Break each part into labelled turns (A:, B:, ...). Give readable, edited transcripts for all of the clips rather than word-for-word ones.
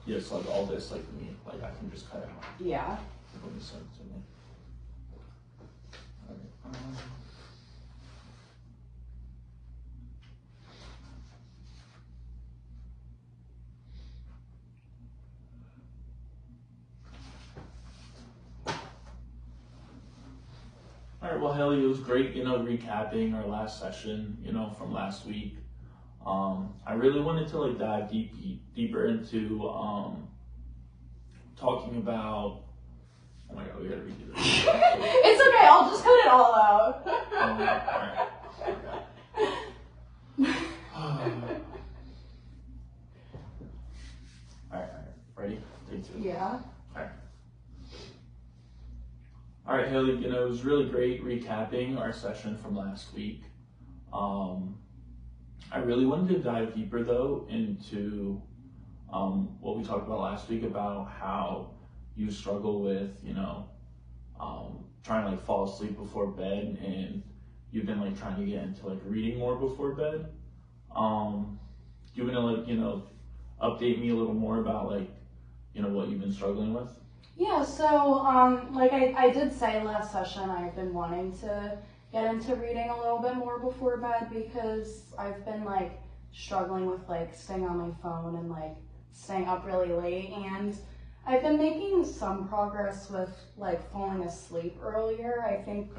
A: Yeah, so like all this, like me, like I can just cut it out.
B: Yeah.
A: When you send it to me. Alright. Alright, well, Haley, it was great, recapping our last session, from last week. I really wanted to like dive deeper into talking about. Oh my God, we gotta redo this.
B: It's okay. I'll just cut it all out.
A: All right. Ready? Take two.
B: Yeah.
A: All right, Haley. It was really great recapping our session from last week. I really wanted to dive deeper though into what we talked about last week about how you struggle with, trying to like fall asleep before bed, and you've been like trying to get into like reading more before bed. You gonna like, update me a little more about like, what you've been struggling with?
B: Yeah, so like I did say last session, I've been wanting to get into reading a little bit more before bed because I've been like struggling with like staying on my phone and like staying up really late, and I've been making some progress with like falling asleep earlier. I think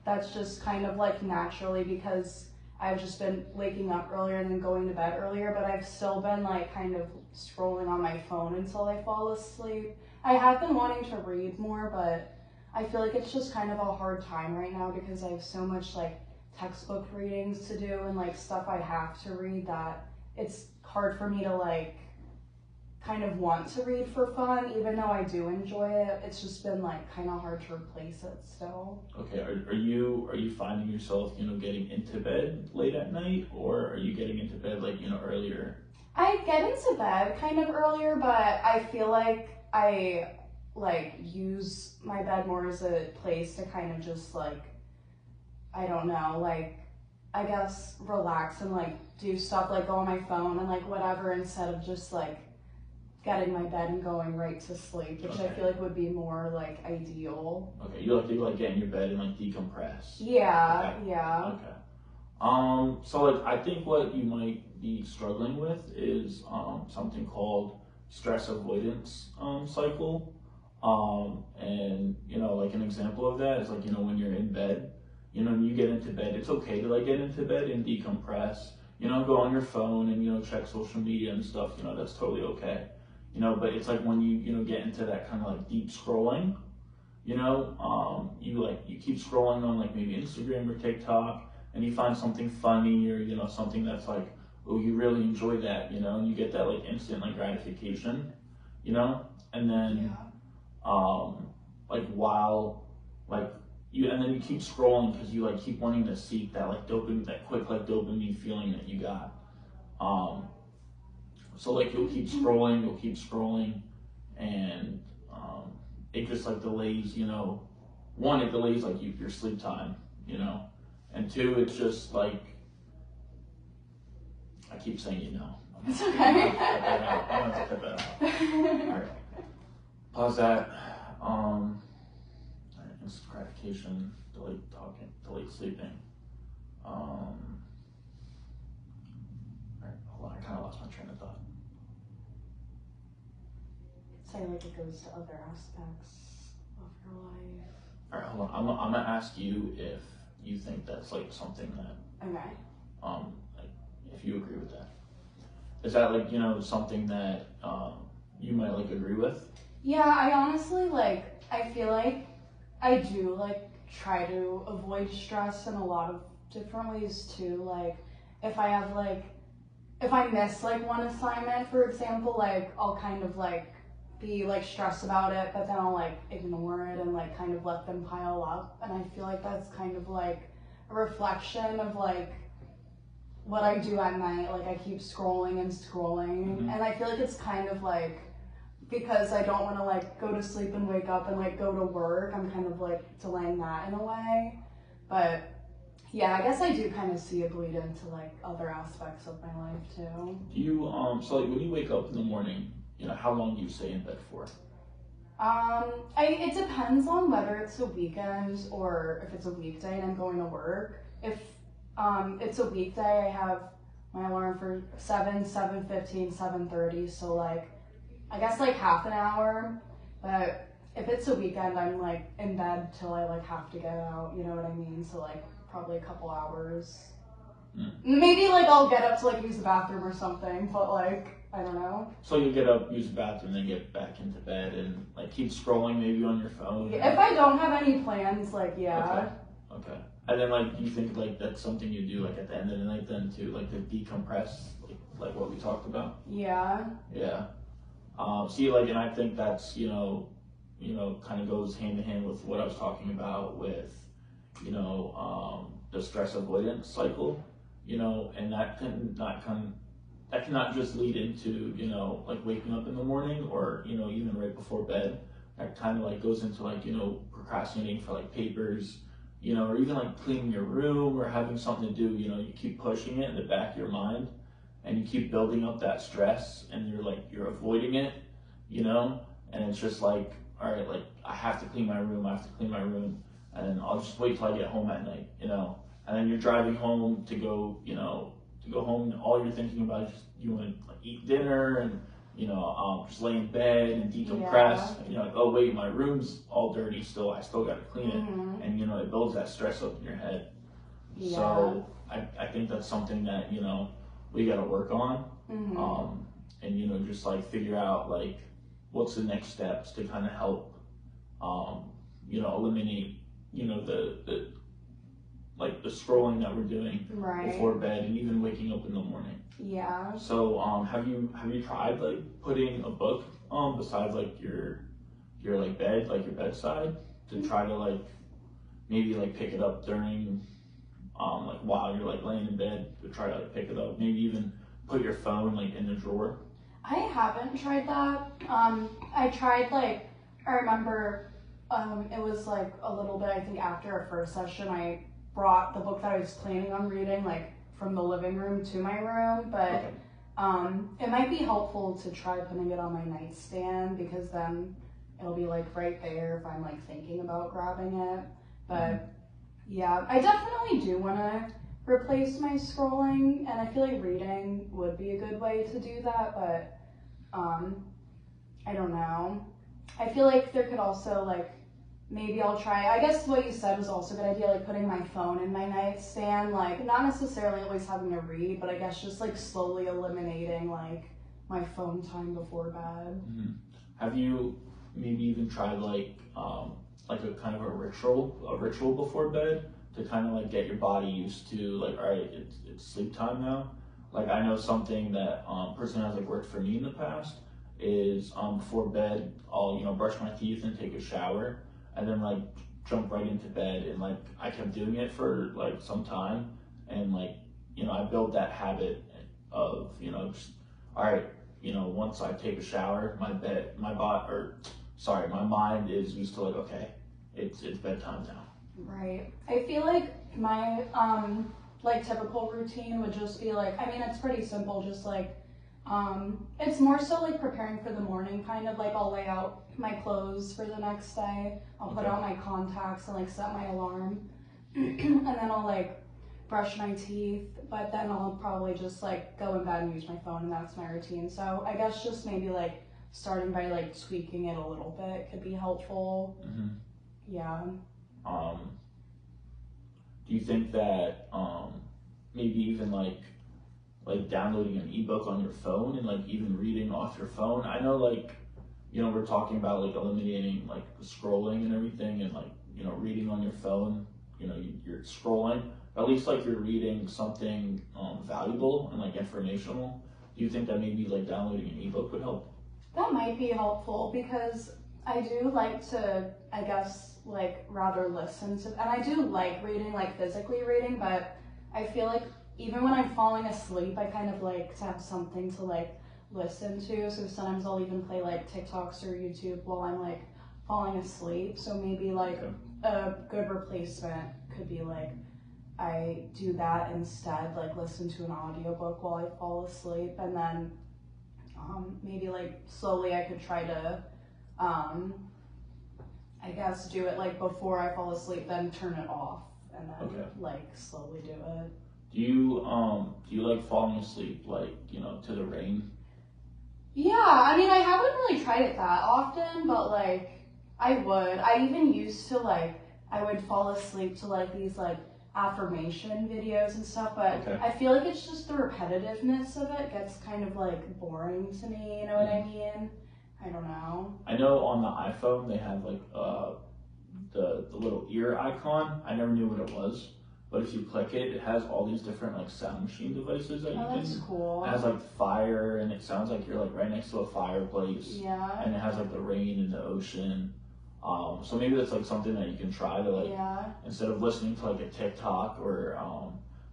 B: that's just kind of like naturally because I've just been waking up earlier and then going to bed earlier, but I've still been like kind of scrolling on my phone until I fall asleep. I have been wanting to read more, but I feel like it's just kind of a hard time right now because I have so much like textbook readings to do and like stuff I have to read that it's hard for me to like kind of want to read for fun, even though I do enjoy it. It's just been like kind of hard to replace it still.
A: Okay, are you finding yourself, getting into bed late at night, or are you getting into bed like, earlier?
B: I get into bed kind of earlier, but I feel like I like use my bed more as a place to kind of just like, I don't know, like I guess relax and like do stuff like go on my phone and like whatever instead of just like getting my bed and going right to sleep, which I feel like would be more like ideal.
A: Okay, you like get in your bed and like decompress.
B: Yeah,
A: okay.
B: Yeah.
A: Okay. So like I think what you might be struggling with is something called stress avoidance cycle. And like an example of that is like, when you're in bed, and you get into bed, it's okay to like get into bed and decompress, go on your phone and, check social media and stuff, that's totally okay. But it's like when you get into that kind of like deep scrolling, you keep scrolling on like maybe Instagram or TikTok and you find something funny or, something that's like, oh, you really enjoy that, and you get that like instant like gratification, and then, like while like and then you keep scrolling because you like keep wanting to seek that like dopamine, that quick like dopamine feeling that you got. So like you'll keep scrolling, and it just like delays, one, it delays like your sleep time, and two, it's just like, I keep saying,
B: It's okay.
A: I'm gonna have to cut that out. All right, pause that. Instant gratification, delayed talking, delayed sleeping. All right, hold on, I kind of lost my train of thought.
B: Say like it goes to other aspects of your life.
A: All right, hold on. I'm gonna ask you if you think that's like something that,
B: Okay.
A: like if you agree with that. Is that like something that you might like agree with?
B: Yeah, I honestly like. I feel like I do like try to avoid stress in a lot of different ways too. Like if I have like, if I miss like one assignment, for example, like I'll kind of like be like stressed about it, but then I'll like ignore it and like kind of let them pile up. And I feel like that's kind of like a reflection of like what I do at night. Like I keep scrolling and scrolling, and I feel like it's kind of like because I don't want to like go to sleep and wake up and like go to work, I'm kind of like delaying that in a way. But Yeah, I guess I do kind of see it bleed into like other aspects of my life too.
A: Do you so like when you wake up in the morning, how long do you stay in bed for?
B: It depends on whether it's a weekend or if it's a weekday and I'm going to work. If it's a weekday, I have my alarm for 7, 7:15, 7:30. So like, I guess like half an hour. But if it's a weekend, I'm like in bed till I like have to get out. You know what I mean? So like probably a couple hours.
A: Mm.
B: Maybe like I'll get up to like use the bathroom or something. But like I don't know.
A: So you get up, use the bathroom, then get back into bed and like keep scrolling maybe on your phone?
B: Yeah, if I don't have any plans, like yeah.
A: Okay. And then like do you think like that's something you do like at the end of the night then too, like to decompress, like what we talked about?
B: Yeah.
A: Yeah. See, like, and I think that's kind of goes hand in hand with what I was talking about with the stress avoidance cycle, and that cannot just lead into like waking up in the morning or even right before bed. That kind of like goes into like procrastinating for like papers, or even like cleaning your room or having something to do. You keep pushing it in the back of your mind, and you keep building up that stress, and you're avoiding it, and it's just like, all right, like I have to clean my room, and I'll just wait till I get home at night, and then you're driving home to go home, and all you're thinking about is just you want to like eat dinner and just lay in bed and decompress.
B: Yeah.
A: And you're like, oh wait, my room's all dirty still. I still got to clean it,
B: Mm-hmm.
A: and it builds that stress up in your head.
B: Yeah.
A: So I think that's something that we got to work on,
B: Mm-hmm.
A: and just like figure out like what's the next steps to kind of help, eliminate the like the scrolling that we're doing
B: Right.
A: before bed and even waking up in the morning.
B: Yeah.
A: So have you tried like putting a book besides like your like bed, like your bedside, to try to like maybe like pick it up during like while you're like laying in bed, to try to like pick it up, maybe even put your phone like in the drawer?
B: I haven't tried that. I tried like I remember it was like a little bit I think after our first session I brought the book that I was planning on reading like from the living room to my room, but
A: Okay.
B: it might be helpful to try putting it on my nightstand because then it'll be like right there if I'm like thinking about grabbing it. But yeah, I definitely do want to replace my scrolling, and I feel like reading would be a good way to do that, but I don't know. I feel like there could also like maybe I'll try. I guess what you said was also a good idea, like putting my phone in my nightstand, like not necessarily always having to read, but I guess just like slowly eliminating like my phone time before bed.
A: Mm-hmm. Have you maybe even tried like a kind of a ritual before bed to kind of like get your body used to like, all right, it's sleep time now? Like I know something that personally has like worked for me in the past is before bed I'll brush my teeth and take a shower and then like jump right into bed, and like I kept doing it for like some time, and like I built that habit of just all right, once I take a shower my mind is used to like, okay, it's bedtime now.
B: Right. I feel like my like typical routine would just be like, I mean it's pretty simple, just like it's more so like preparing for the morning, kind of like I'll lay out my clothes for the next day. I'll put
A: Okay.
B: out my contacts and like set my alarm. And then I'll like brush my teeth, but then I'll probably just like go in bed and use my phone, and that's my routine. So I guess just maybe like starting by like tweaking it a little bit could be helpful.
A: Mm-hmm.
B: Yeah.
A: Do you think that maybe even like downloading an ebook on your phone and like even reading off your phone? I know like we're talking about like eliminating like the scrolling and everything, and like reading on your phone, you're scrolling, but at least like you're reading something valuable and like informational. Do you think that maybe like downloading an ebook would help?
B: That might be helpful because I do like to, I guess, like rather listen to, and I do like reading, like physically reading, but I feel like even when I'm falling asleep, I kind of like to have something to like listen to. So sometimes I'll even play like TikToks or YouTube while I'm like falling asleep. So maybe like
A: Okay.
B: a good replacement could be like I do that instead, like listen to an audiobook while I fall asleep, and then maybe like slowly I could try to I guess do it like before I fall asleep, then turn it off, and then like slowly do it.
A: Do you like falling asleep like, you know, to the rain?
B: Yeah, I mean I haven't really tried it that often, but like I would. I even used to like I would fall asleep to like these like affirmation videos and stuff, but I feel like it's just the repetitiveness of it gets kind of like boring to me, you know what I mean? I don't know.
A: I know on the iPhone they have like the little ear icon. I never knew what it was, but if you click it, it has all these different like sound machine devices that you can.
B: That's cool.
A: It has like fire, and it sounds like you're like right next to a fireplace.
B: Yeah.
A: And it has like the rain and the ocean. So maybe that's like something that you can try to like, instead of listening to like a TikTok or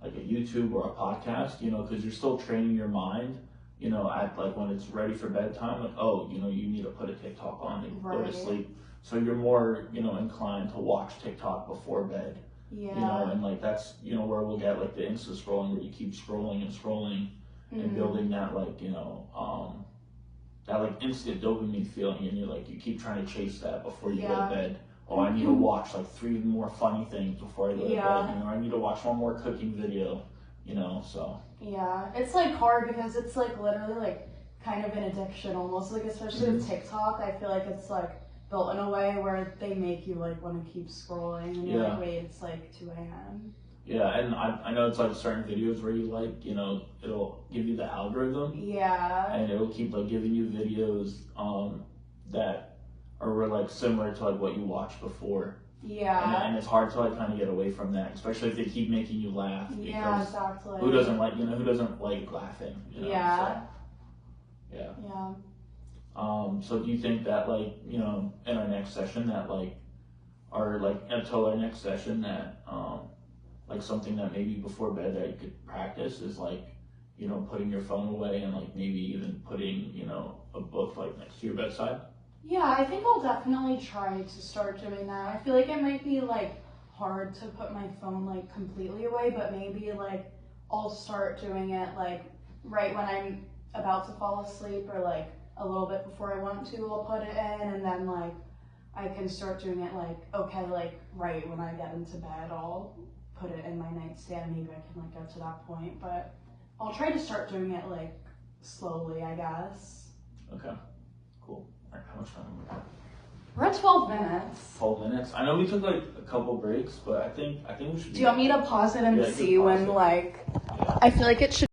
A: like a YouTube or a podcast, you know, because you're still training your mind, you know, at like when it's ready for bedtime, like, oh, you know, you need to put a TikTok on and go to sleep. So you're more, you know, inclined to watch TikTok before bed. You know, and like that's, you know, where we'll get like the Insta scrolling where you keep scrolling and scrolling and building that like, you know, that like instant dopamine feeling, and you keep trying to chase that before you go to bed. Oh, I need to watch like 3 more funny things before I go to bed. You know, I need to watch 1 more cooking video. You know, so. Yeah,
B: it's like hard because it's like literally like kind of an addiction almost. Like especially with TikTok, I feel like it's like built in a way where they make you like want to keep scrolling and you're like, wait, it's like 2 a.m.
A: Yeah, and I know it's like certain videos where you like, you know, it'll give you the algorithm.
B: Yeah.
A: And it'll keep like giving you videos that are like similar to like what you watched before.
B: Yeah.
A: And it's hard to like kind of get away from that, especially if they keep making you laugh.
B: Yeah, exactly.
A: Who doesn't like laughing? You know,
B: yeah.
A: So, yeah.
B: Yeah.
A: So do you think that like, you know, in our next session that like, or like until our next session that like something that maybe before bed that you could practice is like, you know, putting your phone away and like maybe even putting, you know, a book like next to your bedside?
B: Yeah, I think I'll definitely try to start doing that. I feel like it might be like hard to put my phone like completely away, but maybe like I'll start doing it like right when I'm about to fall asleep, or like a little bit before I want to, I'll put it in, and then like I can start doing it like, okay, like right when I get into bed, I'll put it in my nightstand. Maybe I can like go to that point, but I'll try to start doing it like slowly, I guess.
A: Okay, cool. All right, how much time do we have?
B: We're at 12 minutes.
A: 12 minutes. I know we took like a couple breaks, but I think we should.
B: Do you want me to pause it and see when like? I feel like it should.